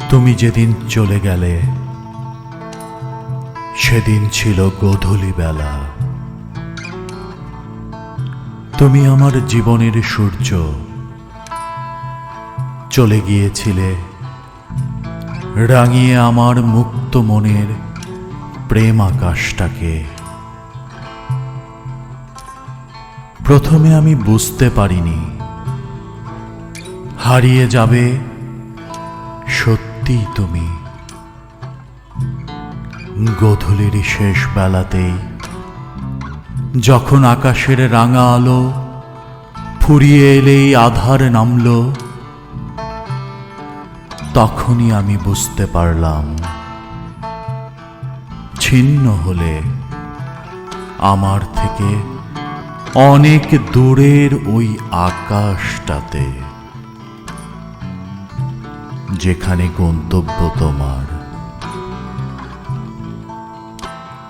তুমি যেদিন চলে গেলে সেদিন ছিল গোধূলি বেলা। তুমি আমার জীবনের সূর্য, চলে গিয়েছিলে রাঙিয়ে আমার মুক্ত মনের প্রেম আকাশটাকে। প্রথমে আমি বুঝতে পারিনি হারিয়ে যাবে সত্যি তুমি। গোধূলির শেষ বেলাতেই যখন আকাশের রাঙা আলো ফুরিয়ে এলেই আধার নামল, তখনই আমি বুঝতে পারলাম ছিন্ন হলে আমার থেকে অনেক দূরের ওই আকাশটাতে, যেখানে গন্তব্য তোমার।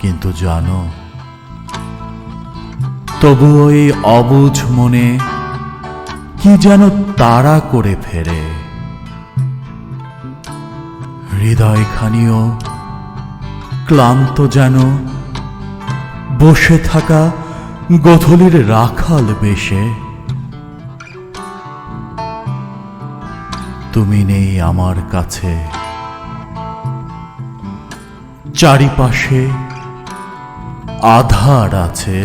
কিন্তু জানো, তবু ওই অবুঝ মনে কি যেন তাড়া করে ফেরে। হৃদয়খানিও ক্লান্ত যেন বসে থাকা গোধূলির রাখাল বেশে। তুমি নেই আমার কাছে, চারিপাশে আধার আছে।